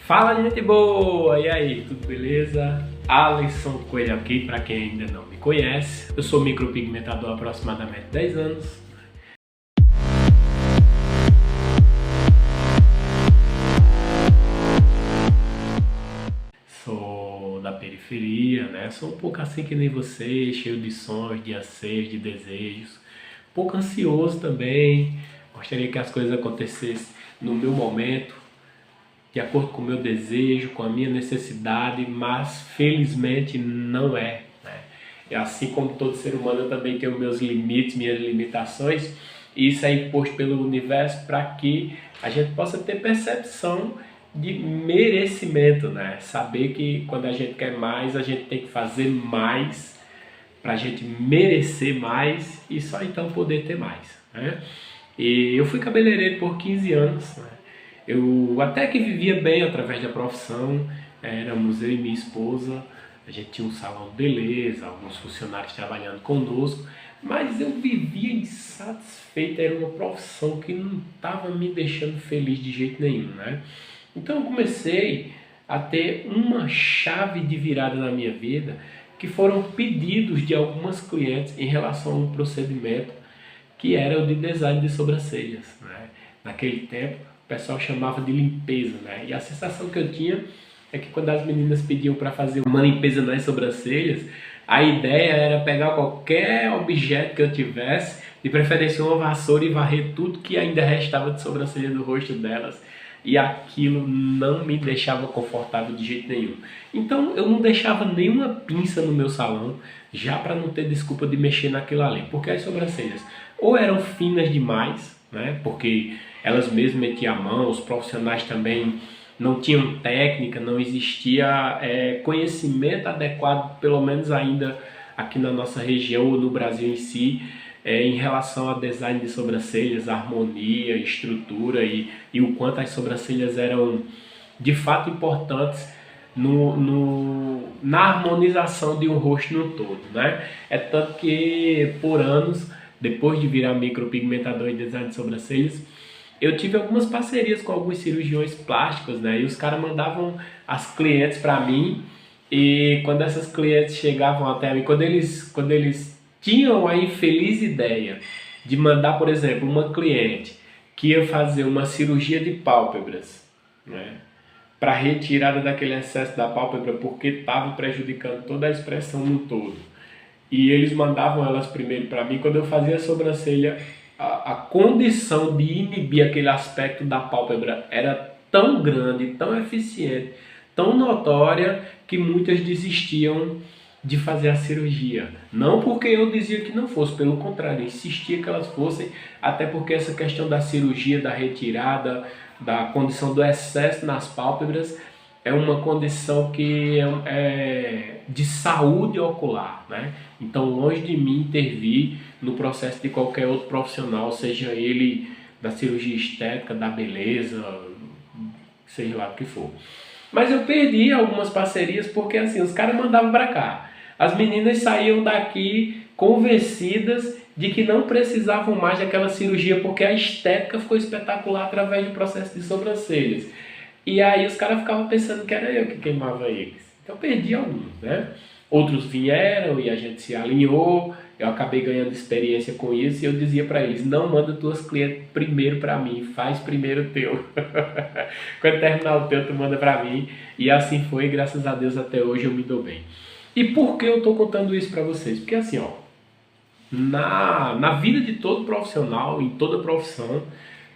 Fala, gente boa! E aí, tudo beleza? Alisson Coelho aqui, para quem ainda não me conhece. Eu sou micropigmentador há aproximadamente 10 anos. Sou da periferia, né? Sou um pouco assim que nem você, cheio de sonhos, de anseios, de desejos. Um pouco ansioso também. Gostaria que as coisas acontecessem no meu momento, de acordo com o meu desejo, com a minha necessidade, mas felizmente não é, né? E assim como todo ser humano, eu também tenho meus limites, minhas limitações, e isso é imposto pelo universo para que a gente possa ter percepção de merecimento, né? Saber que quando a gente quer mais, a gente tem que fazer mais para a gente merecer mais e só então poder ter mais, né? E eu fui cabeleireiro por 15 anos, né? Eu até que vivia bem através da profissão, éramos eu e minha esposa, a gente tinha um salão de beleza, alguns funcionários trabalhando conosco, mas eu vivia insatisfeito, era uma profissão que não estava me deixando feliz de jeito nenhum, né? Então eu comecei a ter uma chave de virada na minha vida, que foram pedidos de algumas clientes em relação a um procedimento que era o de design de sobrancelhas, né? Naquele tempo o pessoal chamava de limpeza, né? E a sensação que eu tinha é que quando as meninas pediam para fazer uma limpeza nas sobrancelhas, a ideia era pegar qualquer objeto que eu tivesse, de preferência uma vassoura, e varrer tudo que ainda restava de sobrancelha do rosto delas. E aquilo não me deixava confortável de jeito nenhum. Então eu não deixava nenhuma pinça no meu salão, já para não ter desculpa de mexer naquilo ali. Porque as sobrancelhas ou eram finas demais, né? Porque elas mesmas metiam a mão, os profissionais também não tinham técnica, não existia conhecimento adequado, pelo menos ainda aqui na nossa região ou no Brasil em si, em relação a design de sobrancelhas, harmonia, estrutura e o quanto as sobrancelhas eram de fato importantes na harmonização de um rosto no todo, né? É tanto que por anos, depois de virar micropigmentador e design de sobrancelhas, eu tive algumas parcerias com alguns cirurgiões plásticos, né? E os caras mandavam as clientes para mim, e quando essas clientes chegavam até mim, quando eles tinham a infeliz ideia de mandar, por exemplo, uma cliente que ia fazer uma cirurgia de pálpebras, né? Para retirada daquele excesso da pálpebra, porque estava prejudicando toda a expressão no todo. E eles mandavam elas primeiro para mim. Quando eu fazia a sobrancelha, a condição de inibir aquele aspecto da pálpebra era tão grande, tão eficiente, tão notória, que muitas desistiam de fazer a cirurgia. Não porque eu dizia que não fosse, pelo contrário, eu insistia que elas fossem, até porque essa questão da cirurgia, da retirada, da condição do excesso nas pálpebras, é uma condição que é de saúde ocular, né? Então, longe de mim intervir no processo de qualquer outro profissional, seja ele da cirurgia estética, da beleza, seja lá o que for. Mas eu perdi algumas parcerias porque assim, os caras mandavam para cá. As meninas saíam daqui convencidas de que não precisavam mais daquela cirurgia porque a estética ficou espetacular através do processo de sobrancelhas. E aí os caras ficavam pensando que era eu que queimava eles. Então eu perdi alguns, né? Outros vieram e a gente se alinhou, eu acabei ganhando experiência com isso e eu dizia para eles, não manda tuas clientes primeiro para mim, faz primeiro o teu. Quando terminar o teu, tu manda para mim. E assim foi, graças a Deus até hoje eu me dou bem. E por que eu estou contando isso para vocês? Porque assim, ó, na vida de todo profissional, em toda profissão,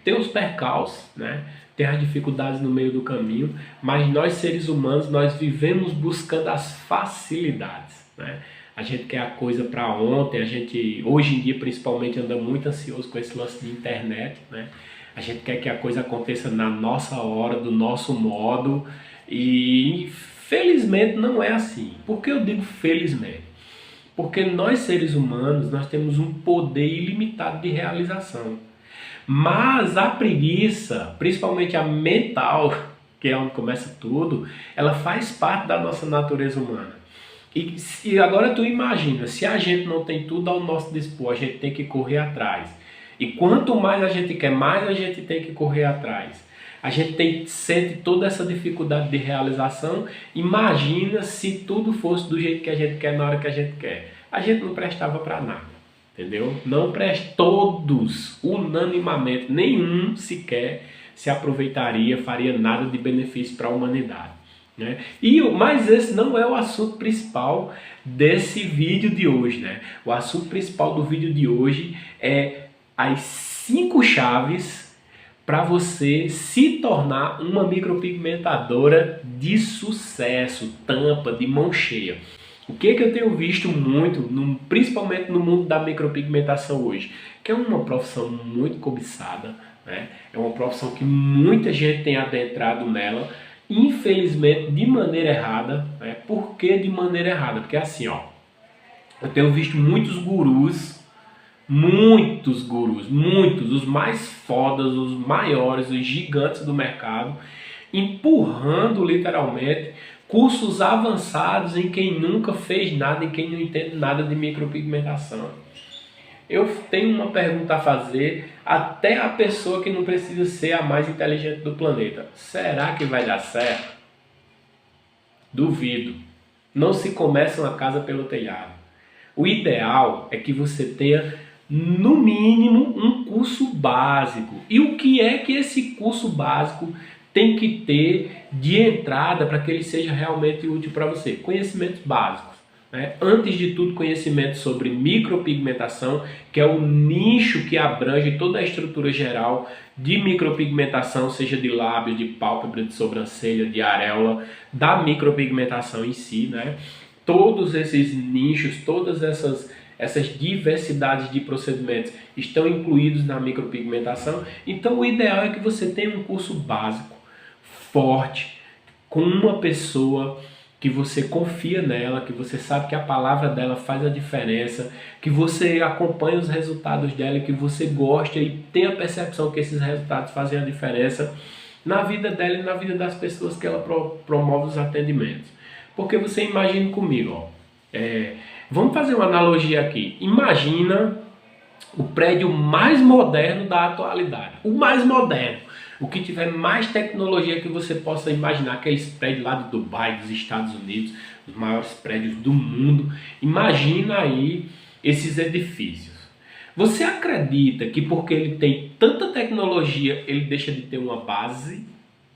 tem os percalços, né? Tem as dificuldades no meio do caminho, mas nós seres humanos, nós vivemos buscando as facilidades, né? A gente quer a coisa para ontem, a gente hoje em dia principalmente anda muito ansioso com esse lance de internet, né? A gente quer que a coisa aconteça na nossa hora, do nosso modo, e felizmente não é assim. Por que eu digo felizmente? Porque nós seres humanos, nós temos um poder ilimitado de realização. Mas a preguiça, principalmente a mental, que é onde começa tudo, ela faz parte da nossa natureza humana. E agora tu imagina, se a gente não tem tudo ao nosso dispor, a gente tem que correr atrás. E quanto mais a gente quer, mais a gente tem que correr atrás. A gente sente toda essa dificuldade de realização. Imagina se tudo fosse do jeito que a gente quer, na hora que a gente quer. A gente não prestava para nada, entendeu? Não presta, todos, unanimamente, nenhum sequer se aproveitaria, faria nada de benefício para a humanidade, né? Mas esse não é o assunto principal desse vídeo de hoje, né? O assunto principal do vídeo de hoje é as 5 chaves para você se tornar uma micropigmentadora de sucesso, tampa, de mão cheia. O que eu tenho visto muito, principalmente no mundo da micropigmentação hoje, que é uma profissão muito cobiçada, né? É uma profissão que muita gente tem adentrado nela, infelizmente de maneira errada, né? Por que de maneira errada? Porque assim, ó, eu tenho visto muitos gurus, os mais fodas, os maiores, os gigantes do mercado, empurrando literalmente cursos avançados em quem nunca fez nada, em quem não entende nada de micropigmentação. Eu tenho uma pergunta a fazer até a pessoa que não precisa ser a mais inteligente do planeta. Será que vai dar certo? Duvido. Não se começa uma casa pelo telhado. O ideal é que você tenha, no mínimo, um curso básico. E o que é que esse curso básico tem que ter de entrada para que ele seja realmente útil para você? Conhecimentos básicos, né? Antes de tudo, conhecimento sobre micropigmentação, que é o nicho que abrange toda a estrutura geral de micropigmentação, seja de lábios, de pálpebra, de sobrancelha, de areola, da micropigmentação em si, né? Todos esses nichos, todas essas diversidades de procedimentos estão incluídos na micropigmentação. Então o ideal é que você tenha um curso básico, forte, com uma pessoa que você confia nela, que você sabe que a palavra dela faz a diferença, que você acompanha os resultados dela, que você gosta e tem a percepção que esses resultados fazem a diferença na vida dela e na vida das pessoas que ela promove os atendimentos. Porque você imagina comigo, ó, vamos fazer uma analogia aqui. Imagina o prédio mais moderno da atualidade, o mais moderno, o que tiver mais tecnologia que você possa imaginar, aqueles prédios lá de Dubai, dos Estados Unidos, os maiores prédios do mundo. Imagina aí esses edifícios. Você acredita que porque ele tem tanta tecnologia, ele deixa de ter uma base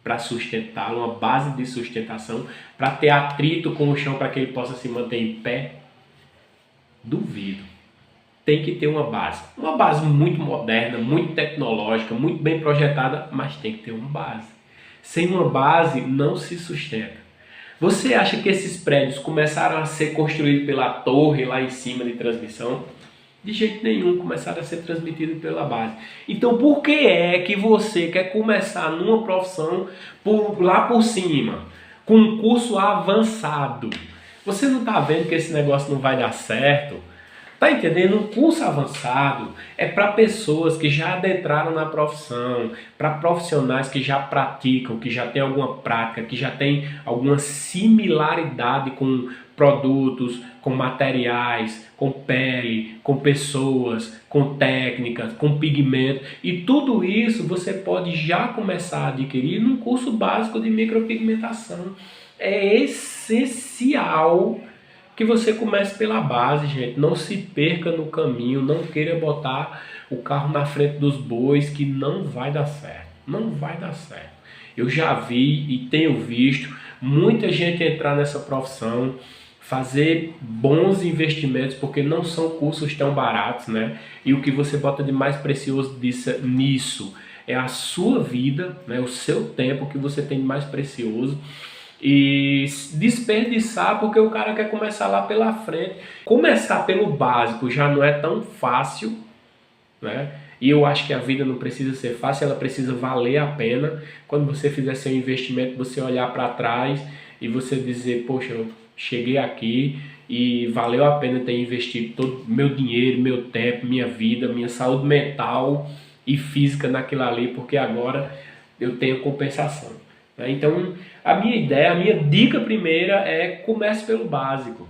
para sustentá-lo, uma base de sustentação, para ter atrito com o chão para que ele possa se manter em pé? Duvido. Tem que ter uma base muito moderna, muito tecnológica, muito bem projetada, mas tem que ter uma base. Sem uma base não se sustenta. Você acha que esses prédios começaram a ser construídos pela torre lá em cima de transmissão? De jeito nenhum, começaram a ser transmitidos pela base. Então por que é que você quer começar numa profissão lá por cima, com um curso avançado? Você não está vendo que esse negócio não vai dar certo? Tá entendendo? Um curso avançado é para pessoas que já adentraram na profissão, para profissionais que já praticam, que já têm alguma prática, que já têm alguma similaridade com produtos, com materiais, com pele, com pessoas, com técnicas, com pigmento. E tudo isso você pode já começar a adquirir num curso básico de micropigmentação. É essencial que você comece pela base, gente. Não se perca no caminho, não queira botar o carro na frente dos bois, que não vai dar certo. Não vai dar certo. Eu já vi e tenho visto muita gente entrar nessa profissão, fazer bons investimentos, porque não são cursos tão baratos, né? E o que você bota de mais precioso nisso é a sua vida, né? O seu tempo que você tem de mais precioso. E desperdiçar porque o cara quer começar lá pela frente. Começar pelo básico já não é tão fácil, né? E eu acho que a vida não precisa ser fácil, ela precisa valer a pena. Quando você fizer seu investimento, você olhar para trás e você dizer, poxa, eu cheguei aqui e valeu a pena ter investido todo meu dinheiro, meu tempo, minha vida, minha saúde mental e física naquilo ali, porque agora eu tenho compensação. Então, a minha ideia, a minha dica primeira é comece pelo básico.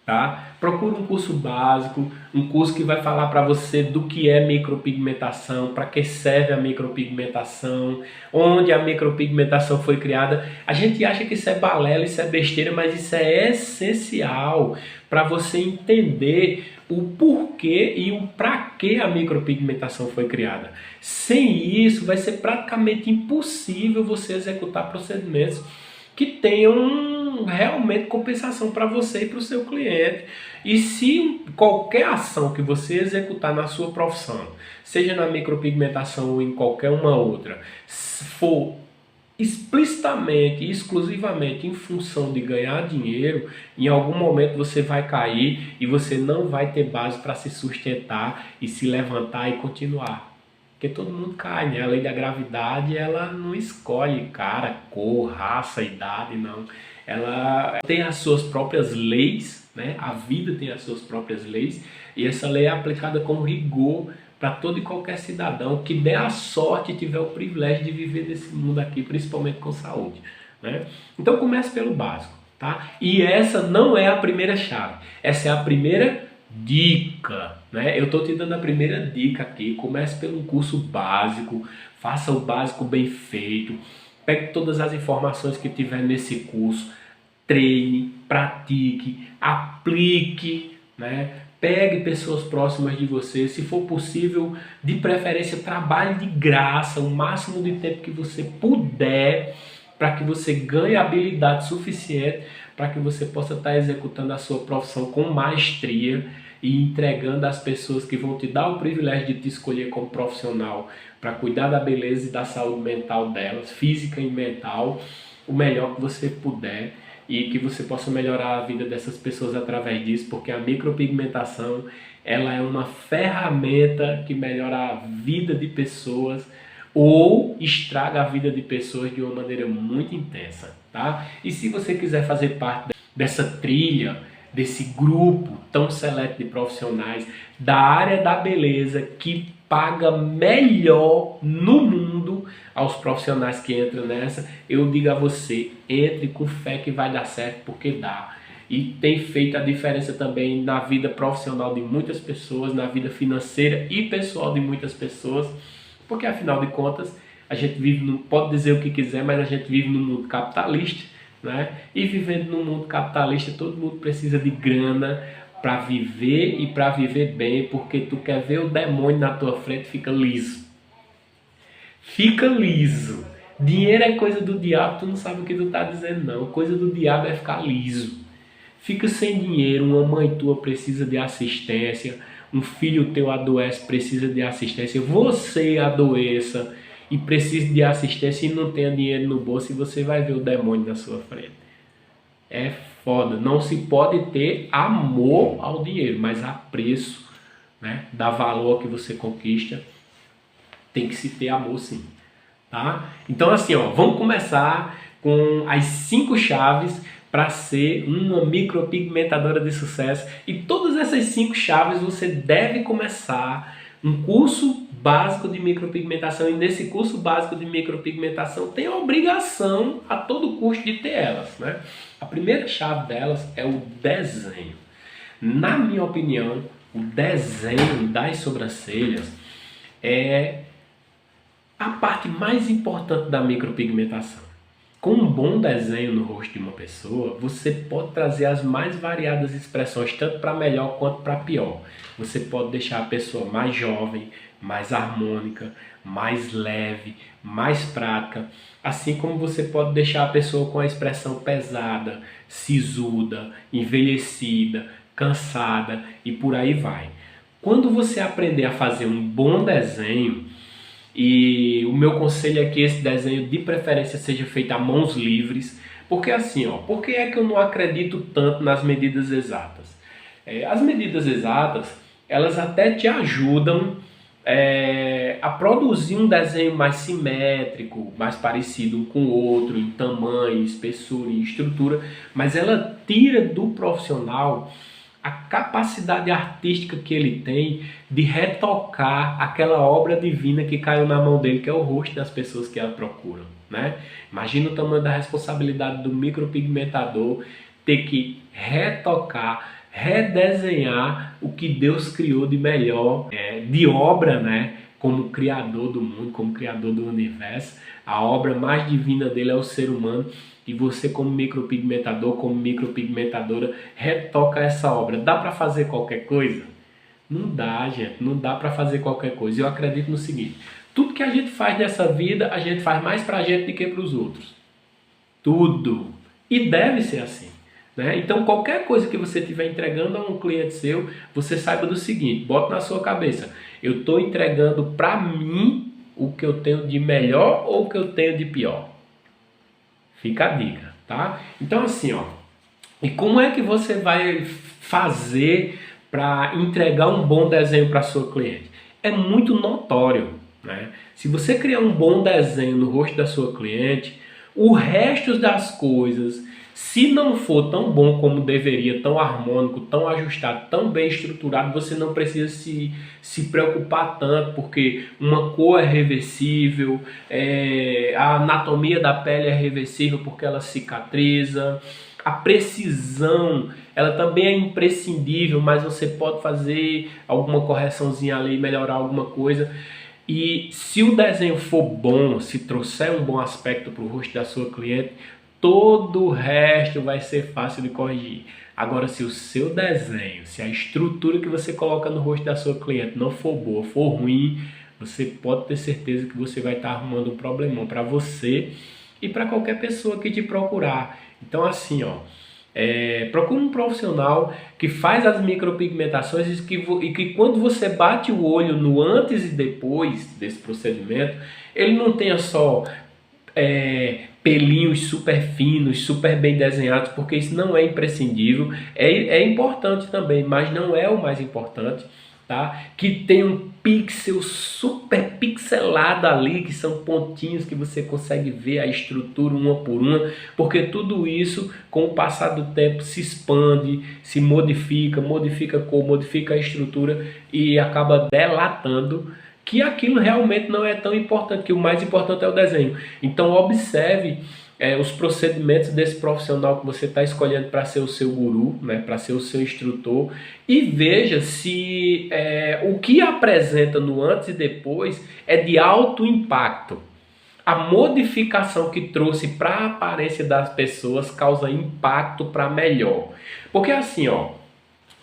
tá? Procura um curso básico, um curso que vai falar para você do que é micropigmentação, para que serve a micropigmentação, onde a micropigmentação foi criada. A gente acha que isso é balela, isso é besteira, mas isso é essencial para você entender o porquê e o para que a micropigmentação foi criada. Sem isso, vai ser praticamente impossível você executar procedimentos que tenham realmente compensação para você e para o seu cliente. E se qualquer ação que você executar na sua profissão, seja na micropigmentação ou em qualquer uma outra, for explicitamente e exclusivamente em função de ganhar dinheiro, em algum momento você vai cair e você não vai ter base para se sustentar e se levantar e continuar. Porque todo mundo cai, né? A lei da gravidade, ela não escolhe cara, cor, raça, idade, não. Ela tem as suas próprias leis, né? A vida tem as suas próprias leis e essa lei é aplicada com rigor para todo e qualquer cidadão que der a sorte e tiver o privilégio de viver nesse mundo aqui, principalmente com saúde, né? Então comece pelo básico, tá? E essa não é a primeira chave, essa é a primeira dica, né? Eu estou te dando a primeira dica aqui. Comece pelo curso básico, faça o básico bem feito, pegue todas as informações que tiver nesse curso, treine, pratique, aplique, né? Pegue pessoas próximas de você, se for possível, de preferência trabalhe de graça o máximo de tempo que você puder, para que você ganhe habilidade suficiente para que você possa estar executando a sua profissão com maestria e entregando às pessoas que vão te dar o privilégio de te escolher como profissional para cuidar da beleza e da saúde mental delas, física e mental, o melhor que você puder, e que você possa melhorar a vida dessas pessoas através disso, porque a micropigmentação, ela é uma ferramenta que melhora a vida de pessoas ou estraga a vida de pessoas de uma maneira muito intensa, tá? E se você quiser fazer parte dessa trilha, desse grupo tão seleto de profissionais da área da beleza que paga melhor no mundo aos profissionais que entram nessa, eu digo a você, entre com fé que vai dar certo, porque dá. E tem feito a diferença também na vida profissional de muitas pessoas, na vida financeira e pessoal de muitas pessoas, porque afinal de contas a gente vive, pode dizer o que quiser, mas a gente vive num mundo capitalista, né? E vivendo num mundo capitalista, todo mundo precisa de grana para viver e para viver bem, porque tu quer ver o demônio na tua frente, fica liso. Fica liso. Dinheiro é coisa do diabo, tu não sabe o que tu tá dizendo não. Coisa do diabo é ficar liso. Fica sem dinheiro, uma mãe tua precisa de assistência, um filho teu adoece, precisa de assistência, você adoeça e precisa de assistência e não tenha dinheiro no bolso, e você vai ver o demônio na sua frente. É foda. Não se pode ter amor ao dinheiro, mas apreço, né? Dá valor ao que você conquista. Tem que se ter amor, sim, tá? Então assim, ó, vamos começar com as 5 chaves para ser uma micropigmentadora de sucesso. E todas essas 5 chaves você deve começar um curso básico de micropigmentação, e nesse curso básico de micropigmentação tem a obrigação a todo custo de ter elas, né? A primeira chave delas é o desenho. Na minha opinião, o desenho das sobrancelhas é a parte mais importante da micropigmentação. Com um bom desenho no rosto de uma pessoa, você pode trazer as mais variadas expressões, tanto para melhor quanto para pior. Você pode deixar a pessoa mais jovem, mais harmônica, mais leve, mais prática, assim como você pode deixar a pessoa com a expressão pesada, sisuda, envelhecida, cansada e por aí vai. Quando você aprender a fazer um bom desenho, e o meu conselho é que esse desenho de preferência seja feito a mãos livres, porque assim, ó, por que é que eu não acredito tanto nas medidas exatas? As medidas exatas, elas até te ajudam a produzir um desenho mais simétrico, mais parecido um com o outro, em tamanho, espessura e estrutura, mas ela tira do profissional a capacidade artística que ele tem de retocar aquela obra divina que caiu na mão dele, que é o rosto das pessoas que ela procuram, né? Imagina o tamanho da responsabilidade do micropigmentador ter que retocar, redesenhar o que Deus criou de melhor, de obra, né? Como criador do mundo, como criador do universo. A obra mais divina dele é o ser humano. E você, como micropigmentador, como micropigmentadora, retoca essa obra. Dá para fazer qualquer coisa? Não dá, gente. Não dá para fazer qualquer coisa. Eu acredito no seguinte: tudo que a gente faz nessa vida, a gente faz mais para a gente do que para os outros. Tudo. E deve ser assim. Né? Então, qualquer coisa que você estiver entregando a um cliente seu, você saiba do seguinte: bota na sua cabeça, eu estou entregando para mim o que eu tenho de melhor ou o que eu tenho de pior. Fica a dica, tá? Então, assim, ó, e como é que você vai fazer para entregar um bom desenho para sua cliente? É muito notório, né? Se você criar um bom desenho no rosto da sua cliente, o resto das coisas, se não for tão bom como deveria, tão harmônico, tão ajustado, tão bem estruturado, você não precisa se preocupar tanto, porque uma cor é reversível, a anatomia da pele é reversível porque ela cicatriza, a precisão, ela também é imprescindível, mas você pode fazer alguma correçãozinha ali, melhorar alguma coisa. E se o desenho for bom, se trouxer um bom aspecto para o rosto da sua cliente, todo o resto vai ser fácil de corrigir. Agora, se o seu desenho, se a estrutura que você coloca no rosto da sua cliente não for boa, for ruim, você pode ter certeza que você vai estar arrumando um problemão para você e para qualquer pessoa que te procurar. Então, assim, ó, procure um profissional que faz as micropigmentações e que quando você bate o olho no antes e depois desse procedimento, ele não tenha só pelinhos super finos, super bem desenhados, porque isso não é imprescindível, é importante também, mas não é o mais importante, tá? Que tem um pixel super pixelado ali, que são pontinhos que você consegue ver a estrutura uma por uma, porque tudo isso, com o passar do tempo, se expande, se modifica a cor, modifica a estrutura e acaba delatando que aquilo realmente não é tão importante, que o mais importante é o desenho. Então observe os procedimentos desse profissional que você está escolhendo para ser o seu guru, né, para ser o seu instrutor, e veja se o que apresenta no antes e depois é de alto impacto. A modificação que trouxe para a aparência das pessoas causa impacto para melhor. Porque assim, ó,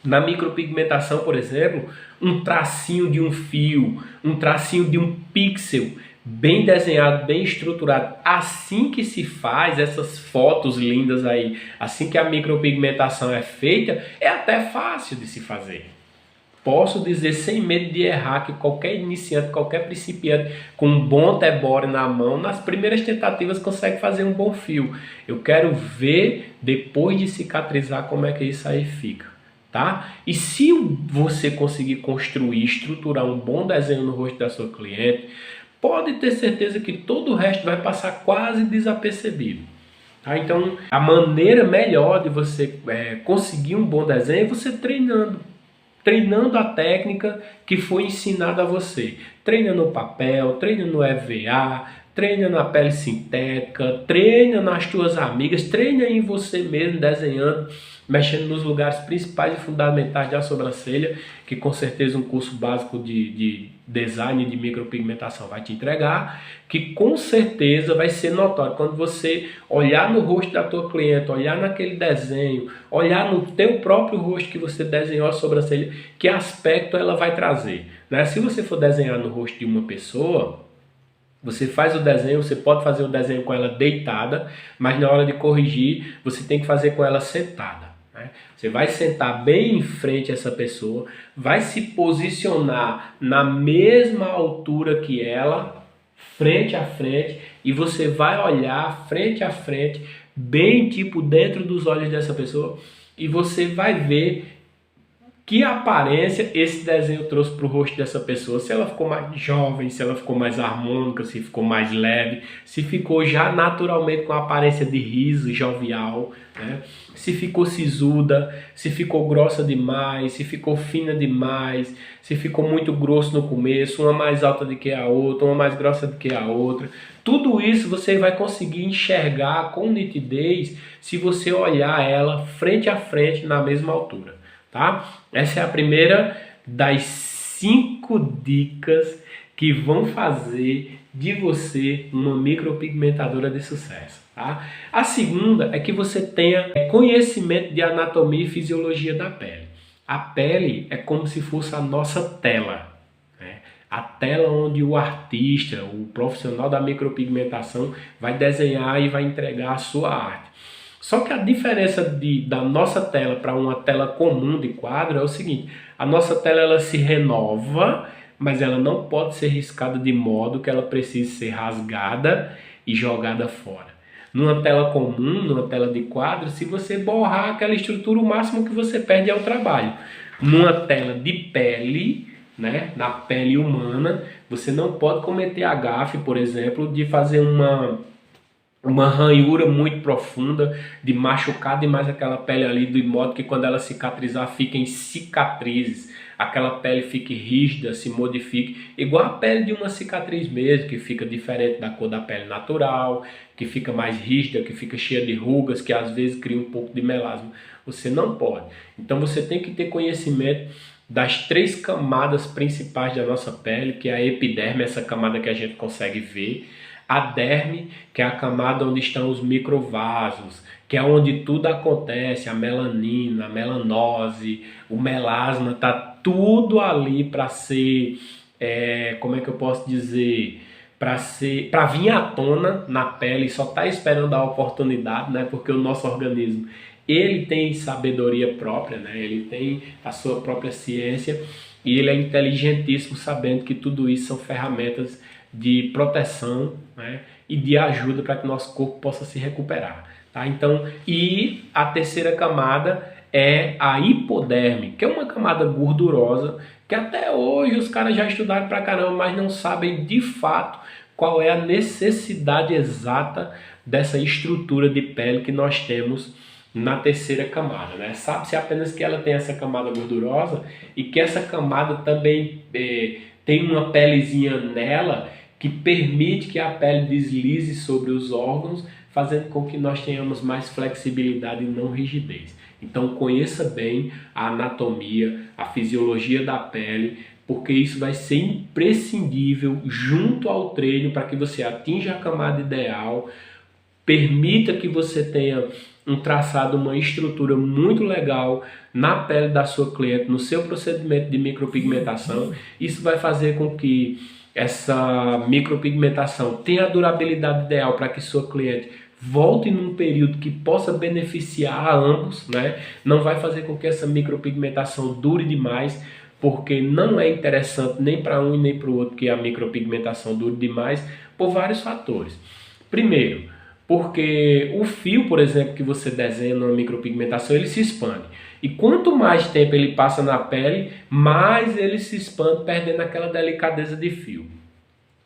na micropigmentação, por exemplo, um tracinho de um fio, um tracinho de um pixel bem desenhado, bem estruturado, assim que se faz essas fotos lindas aí, assim que a micropigmentação é feita, é até fácil de se fazer. Posso dizer sem medo de errar que qualquer iniciante, qualquer principiante com um bom tebore na mão, nas primeiras tentativas consegue fazer um bom fio. Eu quero ver depois de cicatrizar como é que isso aí fica. Tá? E se você conseguir construir, estruturar um bom desenho no rosto da sua cliente, pode ter certeza que todo o resto vai passar quase desapercebido. Tá? Então, a maneira melhor de você conseguir um bom desenho é você treinando a técnica que foi ensinada a você. Treina no papel, treina no EVA, treina na pele sintética, treina nas tuas amigas, treina em você mesmo desenhando, mexendo nos lugares principais e fundamentais da sobrancelha, que com certeza um curso básico de design de micropigmentação vai te entregar, que com certeza vai ser notório quando você olhar no rosto da tua cliente, olhar naquele desenho, olhar no teu próprio rosto que você desenhou a sobrancelha, que aspecto ela vai trazer, né? Se você for desenhar no rosto de uma pessoa, você faz o desenho, você pode fazer o desenho com ela deitada, mas na hora de corrigir, você tem que fazer com ela sentada. Né? Você vai sentar bem em frente a essa pessoa, vai se posicionar na mesma altura que ela, frente a frente, e você vai olhar frente a frente, bem tipo dentro dos olhos dessa pessoa, e você vai ver que aparência esse desenho trouxe para o rosto dessa pessoa. Se ela ficou mais jovem, se ela ficou mais harmônica, se ficou mais leve, se ficou já naturalmente com a aparência de riso, jovial, né? Se ficou sisuda, se ficou grossa demais, se ficou fina demais, se ficou muito grosso no começo, uma mais alta do que a outra, uma mais grossa do que a outra. Tudo isso você vai conseguir enxergar com nitidez se você olhar ela frente a frente na mesma altura. tá? Essa é a primeira das 5 dicas que vão fazer de você uma micropigmentadora de sucesso, tá? A segunda é que você tenha conhecimento de anatomia e fisiologia da pele. A pele é como se fosse a nossa tela, né? A tela onde o artista, o profissional da micropigmentação vai desenhar e vai entregar a sua arte. Só que a diferença da nossa tela para uma tela comum de quadro é o seguinte: a nossa tela ela se renova, mas ela não pode ser riscada de modo que ela precise ser rasgada e jogada fora. Numa tela comum, numa tela de quadro, se você borrar aquela estrutura, o máximo que você perde é o trabalho. Numa tela de pele, né, na pele humana, você não pode cometer a gafe, por exemplo, de fazer uma ranhura muito profunda, de machucar demais aquela pele ali, de modo que quando ela cicatrizar, fiquem cicatrizes, aquela pele fique rígida, se modifique, igual a pele de uma cicatriz mesmo, que fica diferente da cor da pele natural, que fica mais rígida, que fica cheia de rugas, que às vezes cria um pouco de melasma. Você não pode. Então você tem que ter conhecimento das 3 camadas principais da nossa pele, que é a epiderme, essa camada que a gente consegue ver, a derme, que é a camada onde estão os microvasos, que é onde tudo acontece, a melanina, a melanose, o melasma, está tudo ali para ser, como é que eu posso dizer, para vir à tona na pele, só está esperando a oportunidade, né? Porque o nosso organismo ele tem sabedoria própria, né? Ele tem a sua própria ciência e ele é inteligentíssimo sabendo que tudo isso são ferramentas de proteção, né, e de ajuda para que nosso corpo possa se recuperar, tá? Então, e a terceira camada é a hipoderme, que é uma camada gordurosa que até hoje os caras já estudaram pra caramba, mas não sabem de fato qual é a necessidade exata dessa estrutura de pele que nós temos na terceira camada, né? Sabe-se apenas que ela tem essa camada gordurosa e que essa camada também tem uma pelezinha nela que permite que a pele deslize sobre os órgãos, fazendo com que nós tenhamos mais flexibilidade e não rigidez. Então conheça bem a anatomia, a fisiologia da pele, porque isso vai ser imprescindível junto ao treino para que você atinja a camada ideal, permita que você tenha um traçado, uma estrutura muito legal na pele da sua cliente, no seu procedimento de micropigmentação. Isso vai fazer com que essa micropigmentação tenha a durabilidade ideal para que sua cliente volte num período que possa beneficiar a ambos, né? Não vai fazer com que essa micropigmentação dure demais, porque não é interessante nem para um e nem para o outro que a micropigmentação dure demais, por vários fatores. Primeiro, porque o fio, por exemplo, que você desenha numa micropigmentação, ele se expande. E quanto mais tempo ele passa na pele, mais ele se expande, perdendo aquela delicadeza de fio.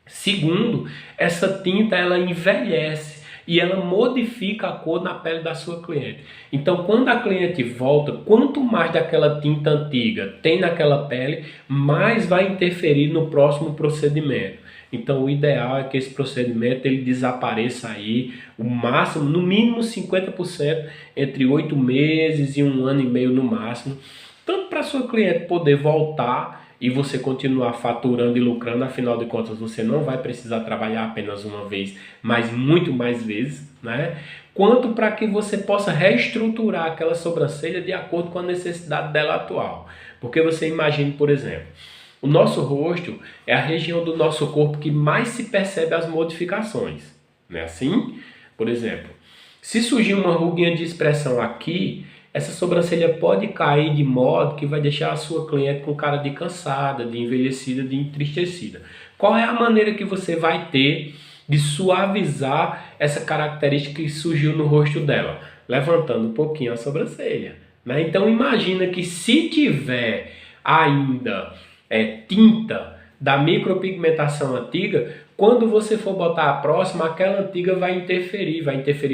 Segundo, essa tinta ela envelhece e ela modifica a cor na pele da sua cliente. Então, quando a cliente volta, quanto mais daquela tinta antiga tem naquela pele, mais vai interferir no próximo procedimento. Então o ideal é que esse procedimento ele desapareça aí, o máximo, no mínimo 50%, entre 8 meses e 1 ano e meio no máximo, tanto para sua cliente poder voltar e você continuar faturando e lucrando, afinal de contas você não vai precisar trabalhar apenas uma vez, mas muito mais vezes, né? Quanto para que você possa reestruturar aquela sobrancelha de acordo com a necessidade dela atual. Porque você imagine, por exemplo, o nosso rosto é a região do nosso corpo que mais se percebe as modificações, não é assim? Por exemplo, se surgir uma ruguinha de expressão aqui, essa sobrancelha pode cair de modo que vai deixar a sua cliente com cara de cansada, de envelhecida, de entristecida. Qual é a maneira que você vai ter de suavizar essa característica que surgiu no rosto dela? Levantando um pouquinho a sobrancelha, né? Então imagina que se tiver ainda tinta da micropigmentação antiga, quando você for botar a próxima, aquela antiga vai interferir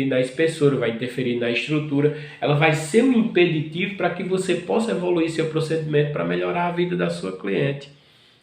na espessura, vai interferir na estrutura, ela vai ser um impeditivo para que você possa evoluir seu procedimento para melhorar a vida da sua cliente.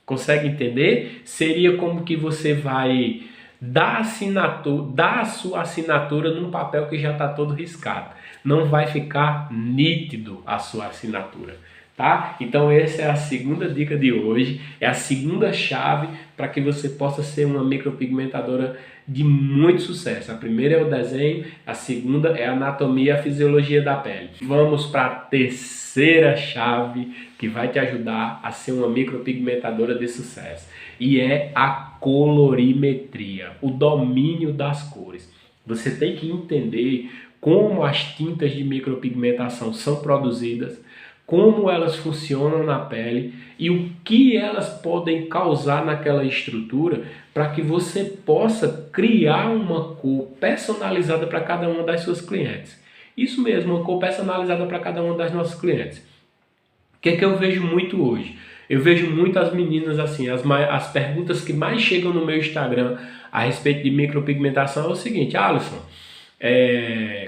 Consegue entender? Seria como que você vai dar a sua assinatura num papel que já está todo riscado. Não vai ficar nítido a sua assinatura. tá? Então essa é a segunda dica de hoje, é a segunda chave para que você possa ser uma micropigmentadora de muito sucesso. A primeira é o desenho, a segunda é a anatomia e a fisiologia da pele. Vamos para a terceira chave que vai te ajudar a ser uma micropigmentadora de sucesso, e é a colorimetria, o domínio das cores. Você tem que entender como as tintas de micropigmentação são produzidas, como elas funcionam na pele e o que elas podem causar naquela estrutura para que você possa criar uma cor personalizada para cada uma das suas clientes. Isso mesmo, uma cor personalizada para cada uma das nossas clientes. O que é que eu vejo muito hoje? Eu vejo muitas meninas assim, as perguntas que mais chegam no meu Instagram a respeito de micropigmentação é o seguinte: Alisson,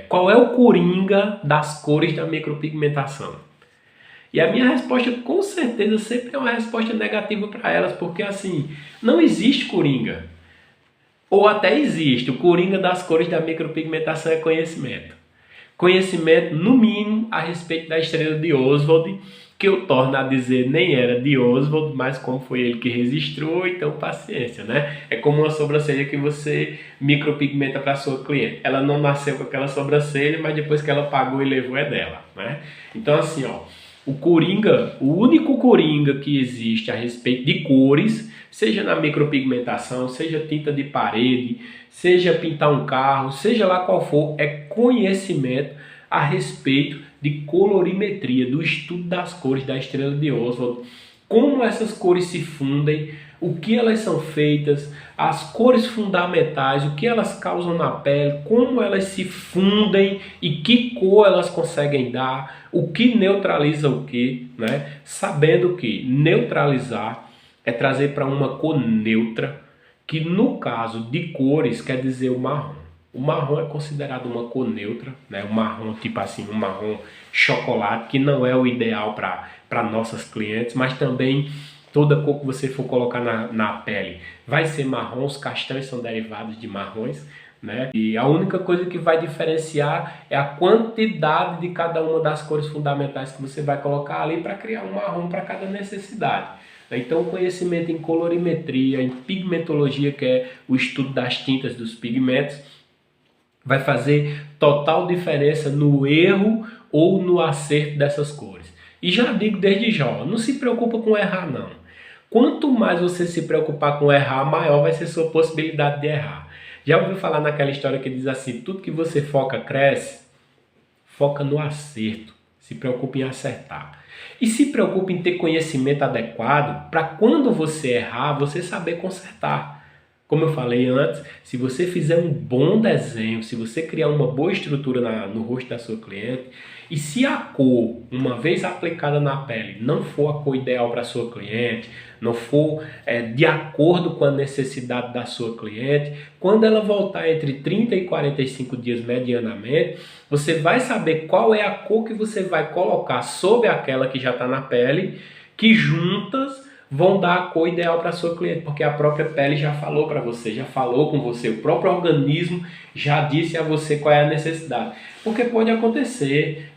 qual é o coringa das cores da micropigmentação? E a minha resposta, com certeza, sempre é uma resposta negativa para elas, porque assim, não existe coringa. Ou até existe, o coringa das cores da micropigmentação é conhecimento. Conhecimento, no mínimo, a respeito da estrela de Oswald, que eu torno a dizer nem era de Oswald, mas como foi ele que registrou, então paciência, né? É como uma sobrancelha que você micropigmenta para sua cliente. Ela não nasceu com aquela sobrancelha, mas depois que ela pagou e levou é dela, né? Então assim, ó, o coringa, o único coringa que existe a respeito de cores, seja na micropigmentação, seja tinta de parede, seja pintar um carro, seja lá qual for, é conhecimento a respeito de colorimetria, do estudo das cores da estrela de Oswald, como essas cores se fundem, o que elas são feitas, as cores fundamentais, o que elas causam na pele, como elas se fundem e que cor elas conseguem dar, o que neutraliza o que, né? Sabendo que neutralizar é trazer para uma cor neutra, que no caso de cores quer dizer o marrom. O marrom é considerado uma cor neutra, né? O marrom tipo assim, um marrom chocolate, que não é o ideal para nossas clientes, mas também toda cor que você for colocar na pele vai ser marrom, os castanhos são derivados de marrons, né? E a única coisa que vai diferenciar é a quantidade de cada uma das cores fundamentais que você vai colocar ali para criar um marrom para cada necessidade. Então o conhecimento em colorimetria, em pigmentologia, que é o estudo das tintas dos pigmentos, vai fazer total diferença no erro ou no acerto dessas cores. E já digo desde já, não se preocupa com errar não. Quanto mais você se preocupar com errar, maior vai ser sua possibilidade de errar. Já ouviu falar naquela história que diz assim: tudo que você foca cresce? Foca no acerto, se preocupe em acertar. E se preocupe em ter conhecimento adequado para quando você errar, você saber consertar. Como eu falei antes, se você fizer um bom desenho, se você criar uma boa estrutura no rosto da sua cliente, e se a cor, uma vez aplicada na pele, não for a cor ideal para a sua cliente, não for de acordo com a necessidade da sua cliente, quando ela voltar entre 30 e 45 dias medianamente, você vai saber qual é a cor que você vai colocar sobre aquela que já está na pele, que juntas vão dar a cor ideal para a sua cliente, porque a própria pele já falou para você, já falou com você, o próprio organismo já disse a você qual é a necessidade. Porque pode acontecer,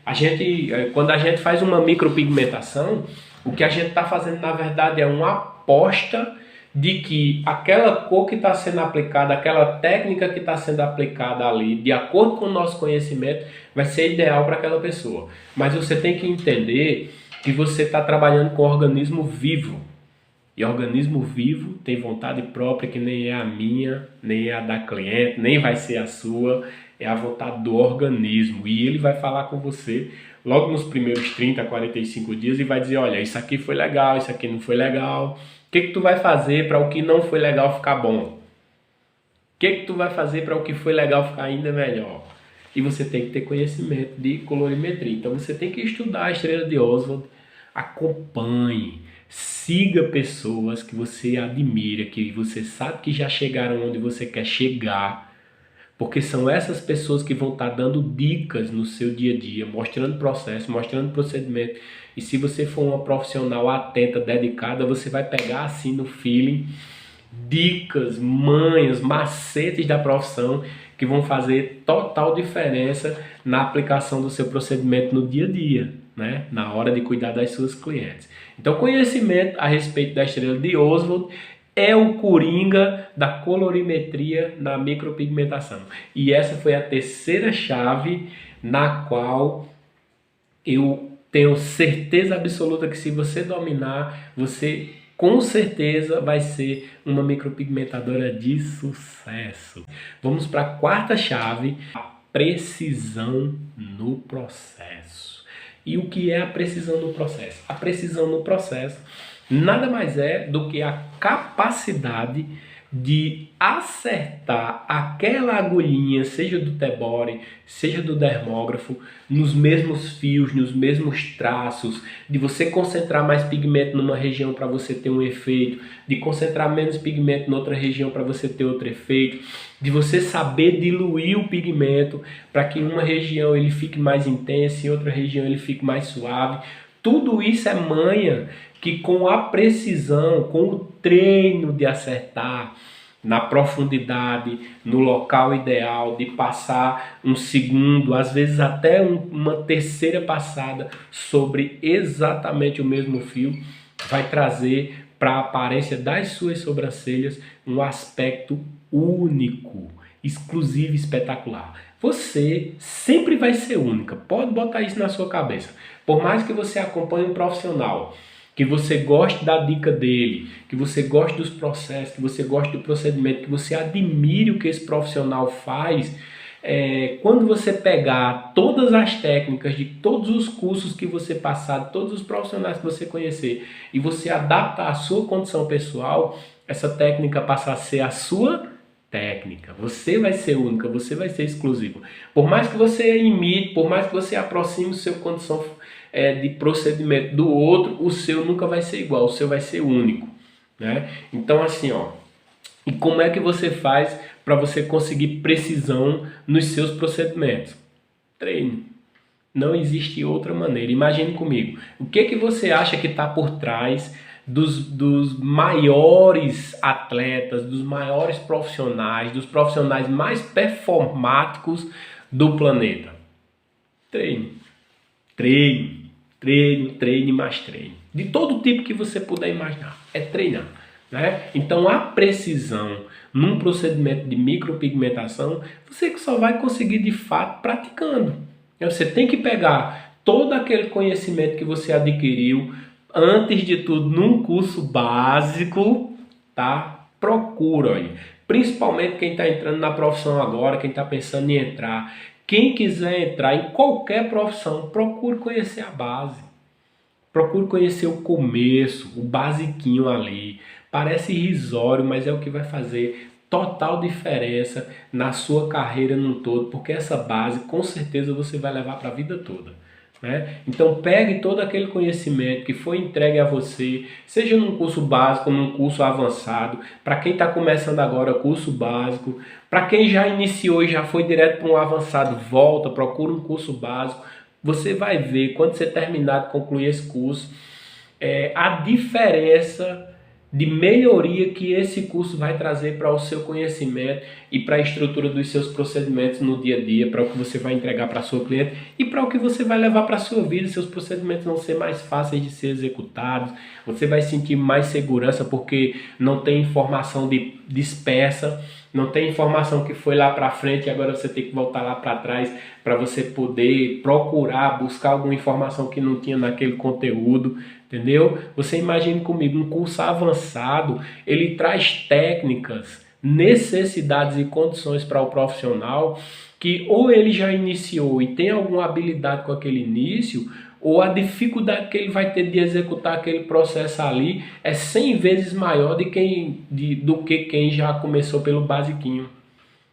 quando a gente faz uma micropigmentação, o que a gente está fazendo na verdade é uma aposta de que aquela cor que está sendo aplicada, aquela técnica que está sendo aplicada ali, de acordo com o nosso conhecimento, vai ser ideal para aquela pessoa. Mas você tem que entender que você está trabalhando com um organismo vivo. E organismo vivo tem vontade própria que nem é a minha, nem é a da cliente, nem vai ser a sua, é a vontade do organismo. E ele vai falar com você logo nos primeiros 30, 45 dias e vai dizer: olha, isso aqui foi legal, isso aqui não foi legal. O que tu vai fazer para o que não foi legal ficar bom? O que tu vai fazer para o que foi legal ficar ainda melhor? E você tem que ter conhecimento de colorimetria. Então você tem que estudar a estrela de Oswald, acompanhe. Siga pessoas que você admira, que você sabe que já chegaram onde você quer chegar, porque são essas pessoas que vão estar dando dicas no seu dia a dia, mostrando processo, mostrando procedimento. E se você for uma profissional atenta, dedicada, você vai pegar assim no feeling dicas, manhas, macetes da profissão que vão fazer total diferença na aplicação do seu procedimento no dia a dia, né? Na hora de cuidar das suas clientes. Então, conhecimento a respeito da estrela de Oswald é o coringa da colorimetria na micropigmentação. E essa foi a terceira chave na qual eu tenho certeza absoluta que se você dominar, você com certeza vai ser uma micropigmentadora de sucesso. Vamos para a quarta chave, a precisão no processo. E o que é a precisão no processo? A precisão no processo nada mais é do que a capacidade de acertar aquela agulhinha, seja do Tebore, seja do dermógrafo, nos mesmos fios, nos mesmos traços, de você concentrar mais pigmento numa região para você ter um efeito, de concentrar menos pigmento em outra região para você ter outro efeito, de você saber diluir o pigmento para que em uma região ele fique mais intenso, em outra região ele fique mais suave. Tudo isso é manha que com a precisão, com o treino de acertar na profundidade, no local ideal, de passar um segundo, às vezes até uma terceira passada sobre exatamente o mesmo fio, vai trazer para a aparência das suas sobrancelhas um aspecto único, exclusivo e espetacular. Você sempre vai ser única, pode botar isso na sua cabeça. Por mais que você acompanhe um profissional, que você goste da dica dele, que você goste dos processos, que você goste do procedimento, que você admire o que esse profissional faz, quando você pegar todas as técnicas de todos os cursos que você passar, de todos os profissionais que você conhecer, e você adaptar a sua condição pessoal, essa técnica passa a ser a sua técnica. Você vai ser única, você vai ser exclusivo. Por mais que você imite, por mais que você aproxime sua condição de procedimento do outro, o seu nunca vai ser igual, o seu vai ser único, né? Então assim, ó, e como é que você faz para você conseguir precisão nos seus procedimentos? Treine. Não existe outra maneira. Imagine comigo, o que você acha que está por trás dos maiores atletas, dos maiores profissionais, dos profissionais mais performáticos do planeta? Treine. Treine. Treine, treine, mais treine. De todo tipo que você puder imaginar. É treinar, né? Então a precisão num procedimento de micropigmentação, você só vai conseguir de fato praticando. Você tem que pegar todo aquele conhecimento que você adquiriu, antes de tudo, num curso básico, tá? Procura, olha. Principalmente quem está entrando na profissão agora, quem está pensando em entrar. Quem quiser entrar em qualquer profissão, procure conhecer a base. Procure conhecer o começo, o basiquinho ali. Parece irrisório, mas é o que vai fazer total diferença na sua carreira no todo, porque essa base com certeza você vai levar para a vida toda, né? Então pegue todo aquele conhecimento que foi entregue a você, seja num curso básico, num curso avançado. Para quem está começando agora, curso básico. Para quem já iniciou e já foi direto para um avançado, volta, procura um curso básico. Você vai ver, quando você terminar de concluir esse curso, a diferença de melhoria que esse curso vai trazer para o seu conhecimento e para a estrutura dos seus procedimentos no dia a dia, para o que você vai entregar para a sua cliente e para o que você vai levar para a sua vida. Seus procedimentos vão ser mais fáceis de ser executados, você vai sentir mais segurança porque não tem informação dispersa, não tem informação que foi lá para frente e agora você tem que voltar lá para trás para você poder procurar, buscar alguma informação que não tinha naquele conteúdo, entendeu? Você imagine comigo, um curso avançado, ele traz técnicas, necessidades e condições para o profissional que ou ele já iniciou e tem alguma habilidade com aquele início, ou a dificuldade que ele vai ter de executar aquele processo ali é 100 vezes maior do que quem já começou pelo basiquinho,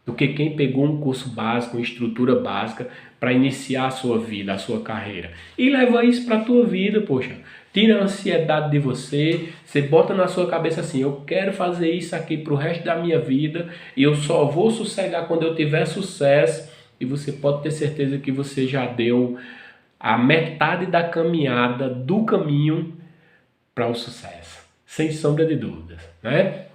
do que quem pegou um curso básico, uma estrutura básica para iniciar a sua vida, a sua carreira. E leva isso para a tua vida, poxa. Tira a ansiedade de você, você bota na sua cabeça assim, eu quero fazer isso aqui para o resto da minha vida e eu só vou sossegar quando eu tiver sucesso. E você pode ter certeza que você já deu a metade da caminhada do caminho para o sucesso, sem sombra de dúvidas, né?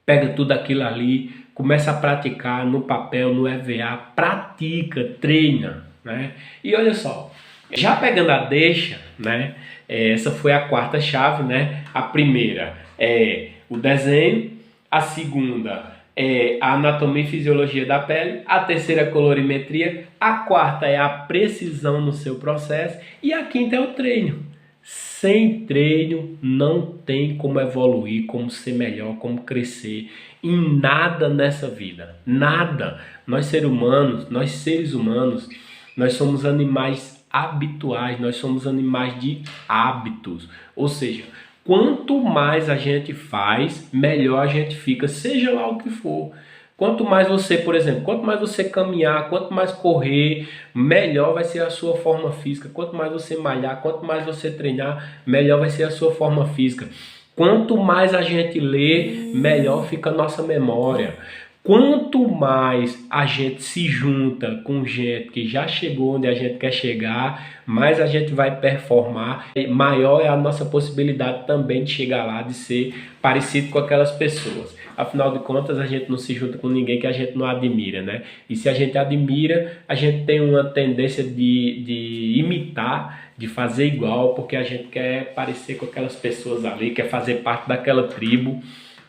Pega tudo aquilo ali, começa a praticar no papel, no EVA, pratica, treina, né? E olha só, já pegando a deixa, né? Essa foi a quarta chave, né? A primeira é o desenho, a segunda é a anatomia e fisiologia da pele, a terceira é a colorimetria, a quarta é a precisão no seu processo e a quinta é o treino. Sem treino não tem como evoluir, como ser melhor, como crescer em nada nessa vida. Nada. Nós seres humanos, nós somos animais habituais, nós somos animais de hábitos. Ou seja, quanto mais a gente faz, melhor a gente fica, seja lá o que for. Quanto mais você, por exemplo, quanto mais você caminhar, quanto mais correr, melhor vai ser a sua forma física. Quanto mais você malhar, quanto mais você treinar, melhor vai ser a sua forma física. Quanto mais a gente lê, melhor fica a nossa memória. Quanto mais a gente se junta com gente que já chegou onde a gente quer chegar, mais a gente vai performar, maior é a nossa possibilidade também de chegar lá, de ser parecido com aquelas pessoas. Afinal de contas, a gente não se junta com ninguém que a gente não admira, né? E se a gente admira, a gente tem uma tendência de imitar, de fazer igual, porque a gente quer parecer com aquelas pessoas ali, quer fazer parte daquela tribo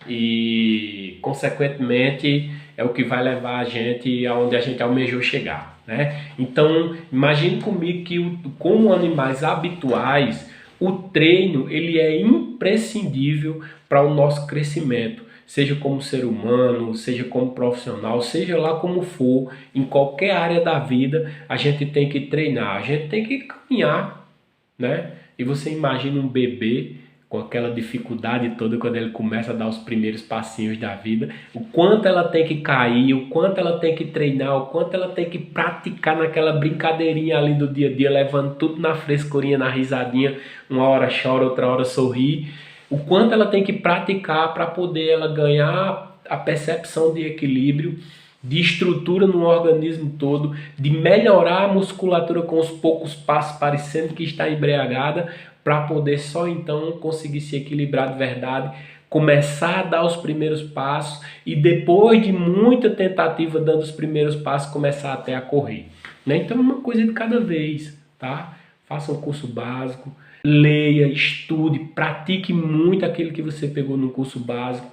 e, consequentemente, é o que vai levar a gente aonde a gente almejou chegar, né? Então, imagine comigo que, como animais habituais, o treino ele é imprescindível para o nosso crescimento, seja como ser humano, seja como profissional, seja lá como for, em qualquer área da vida, a gente tem que treinar, a gente tem que caminhar, né? E você imagina um bebê com aquela dificuldade toda quando ele começa a dar os primeiros passinhos da vida, o quanto ela tem que cair, o quanto ela tem que treinar, o quanto ela tem que praticar naquela brincadeirinha ali do dia a dia, levando tudo na frescurinha, na risadinha, uma hora chora, outra hora sorri, o quanto ela tem que praticar para poder ela ganhar a percepção de equilíbrio, de estrutura no organismo todo, de melhorar a musculatura com os poucos passos, parecendo que está embriagada, para poder só então conseguir se equilibrar de verdade, começar a dar os primeiros passos e depois de muita tentativa dando os primeiros passos, começar até a correr, né? Então uma coisa de cada vez, tá? Faça um curso básico, leia, estude, pratique muito aquilo que você pegou no curso básico,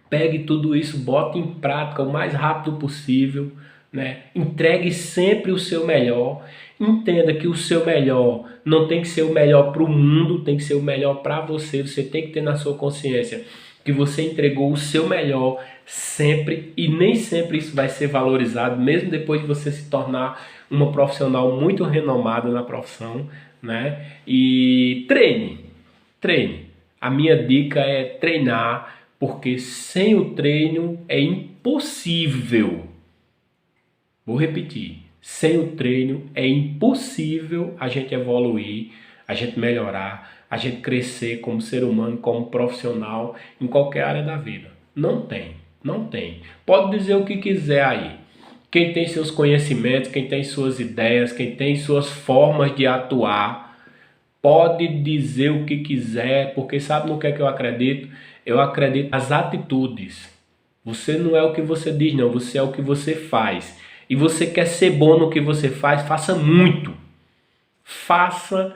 pegue tudo isso, bote em prática o mais rápido possível, né? Entregue sempre o seu melhor. Entenda que o seu melhor não tem que ser o melhor para o mundo, tem que ser o melhor para você. Você tem que ter na sua consciência que você entregou o seu melhor sempre e nem sempre isso vai ser valorizado, mesmo depois de você se tornar uma profissional muito renomada na profissão, né? E treine. A minha dica é treinar, porque sem o treino é impossível. Vou repetir. Sem o treino é impossível a gente evoluir, a gente melhorar, a gente crescer como ser humano, como profissional, em qualquer área da vida. Não tem. Pode dizer o que quiser aí. Quem tem seus conhecimentos, quem tem suas ideias, quem tem suas formas de atuar, pode dizer o que quiser, porque sabe no que é que eu acredito? Eu acredito nas atitudes. Você não é o que você diz, não. Você é o que você faz. E você quer ser bom no que você faz, faça muito. Faça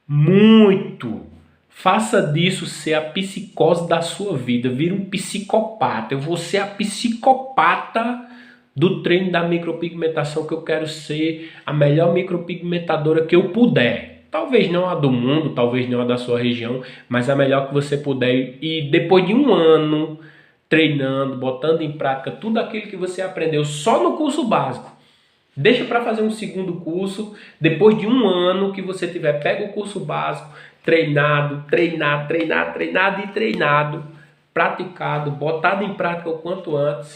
muito. Faça disso ser a psicose da sua vida. Vira um psicopata. Eu vou ser a psicopata do treino da micropigmentação, que eu quero ser a melhor micropigmentadora que eu puder. Talvez não a do mundo, talvez não a da sua região, mas a melhor que você puder. E depois de um ano treinando, botando em prática tudo aquilo que você aprendeu só no curso básico, deixa para fazer um segundo curso, depois de um ano que você tiver, pega o curso básico, treinado, praticado, botado em prática o quanto antes,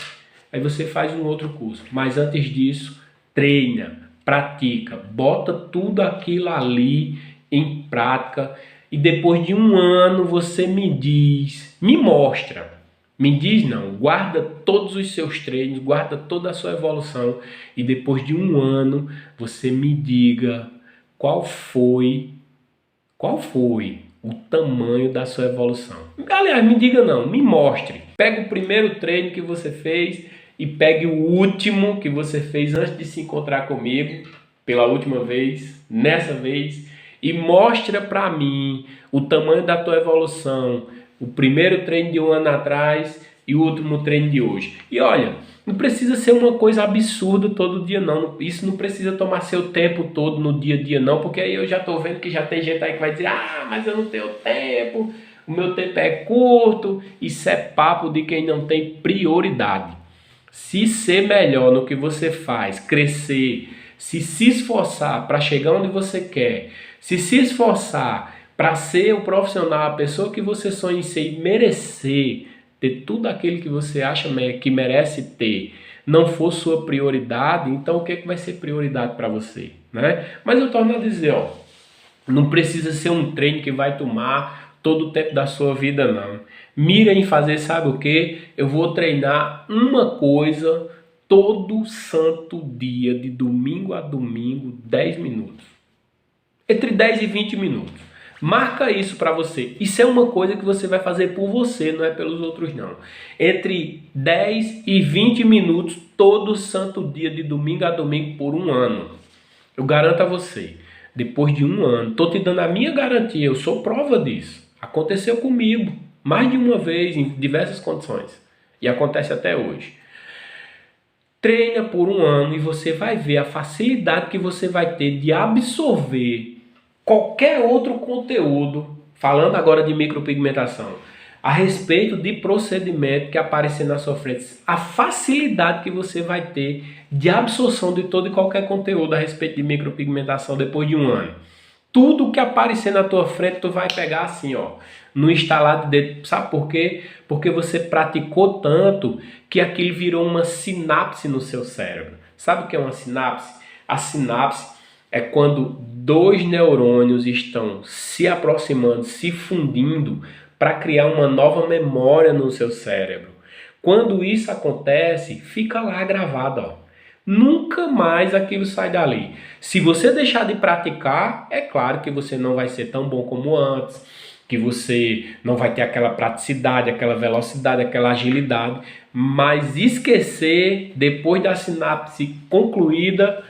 aí você faz um outro curso. Mas antes disso, treina, pratica, bota tudo aquilo ali em prática e depois de um ano você me diz, me mostra. Me diz não, guarda todos os seus treinos, guarda toda a sua evolução e depois de um ano você me diga qual foi o tamanho da sua evolução. Aliás, me diga não, me mostre. Pega o primeiro treino que você fez e pegue o último que você fez antes de se encontrar comigo, pela última vez, nessa vez, e mostra pra mim o tamanho da tua evolução, o primeiro treino de um ano atrás e o último treino de hoje. E olha, não precisa ser uma coisa absurda todo dia não, isso não precisa tomar seu tempo todo no dia a dia não, porque aí eu já tô vendo que já tem gente aí que vai dizer, ah, mas eu não tenho tempo, o meu tempo é curto. Isso é papo de quem não tem prioridade. Se ser melhor no que você faz, crescer, se esforçar para chegar onde você quer, se esforçar para ser o profissional, a pessoa que você sonha em ser e merecer ter tudo aquilo que você acha que merece ter, não for sua prioridade, então o que vai ser prioridade para você, né? Mas eu torno a dizer, ó, não precisa ser um treino que vai tomar todo o tempo da sua vida, não. Mira em fazer, sabe o que? Eu vou treinar uma coisa todo santo dia, de domingo a domingo, 10 minutos. Entre 10 e 20 minutos. Marca isso para você. Isso é uma coisa que você vai fazer por você, não é pelos outros não. Entre 10 e 20 minutos todo santo dia, de domingo a domingo, por um ano. Eu garanto a você, depois de um ano, estou te dando a minha garantia, eu sou prova disso. Aconteceu comigo, mais de uma vez, em diversas condições. E acontece até hoje. Treina por um ano e você vai ver a facilidade que você vai ter de absorver qualquer outro conteúdo, falando agora de micropigmentação, a respeito de procedimento que aparecer na sua frente, a facilidade que você vai ter de absorção de todo e qualquer conteúdo a respeito de micropigmentação depois de um ano. Tudo que aparecer na tua frente, tu vai pegar assim, ó, no instalar de dedo. Sabe por quê? Porque você praticou tanto que aquilo virou uma sinapse no seu cérebro. Sabe o que é uma sinapse? A sinapse é quando dois neurônios estão se aproximando, se fundindo para criar uma nova memória no seu cérebro. Quando isso acontece, fica lá gravado, ó. Nunca mais aquilo sai dali. Se você deixar de praticar, é claro que você não vai ser tão bom como antes, que você não vai ter aquela praticidade, aquela velocidade, aquela agilidade, mas esquecer, depois da sinapse concluída,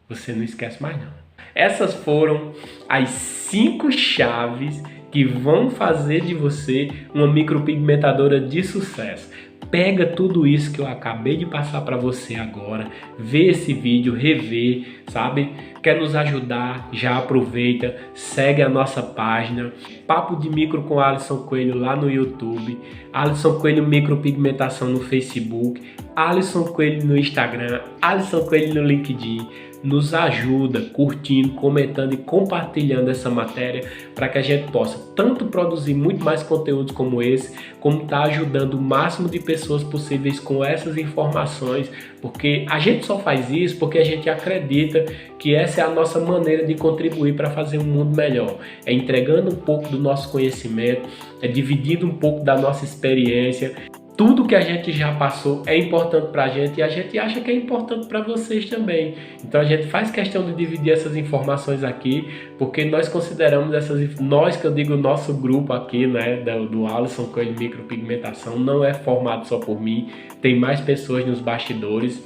você não esquece mais não. Essas foram as 5 chaves que vão fazer de você uma micropigmentadora de sucesso. Pega tudo isso que eu acabei de passar para você agora, vê esse vídeo, revê, sabe? Quer nos ajudar? Já aproveita, segue a nossa página, Papo de Micro com Alisson Coelho lá no YouTube, Alisson Coelho Micropigmentação no Facebook, Alisson Coelho no Instagram, Alisson Coelho no LinkedIn. Nos ajuda curtindo, comentando e compartilhando essa matéria para que a gente possa tanto produzir muito mais conteúdos como esse, como estar ajudando o máximo de pessoas possíveis com essas informações, porque a gente só faz isso porque a gente acredita que essa é a nossa maneira de contribuir para fazer um mundo melhor. É entregando um pouco do nosso conhecimento, é dividindo um pouco da nossa experiência. Tudo que a gente já passou é importante para a gente e a gente acha que é importante para vocês também. Então a gente faz questão de dividir essas informações aqui, porque nós consideramos nós que eu digo nosso grupo aqui, né, do Alisson Coelho Micropigmentação, não é formado só por mim, tem mais pessoas nos bastidores.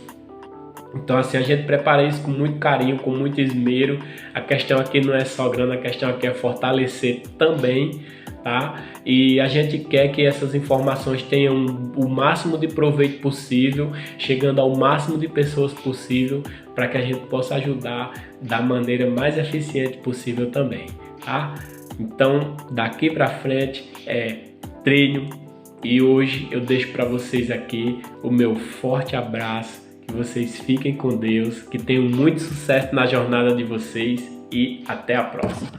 Então assim, a gente prepara isso com muito carinho, com muito esmero. A questão aqui não é só grana, a questão aqui é fortalecer também, tá? E a gente quer que essas informações tenham o máximo de proveito possível, chegando ao máximo de pessoas possível, para que a gente possa ajudar da maneira mais eficiente possível também, tá? Então, daqui para frente é treino, e hoje eu deixo para vocês aqui o meu forte abraço, que vocês fiquem com Deus, que tenham muito sucesso na jornada de vocês e até a próxima.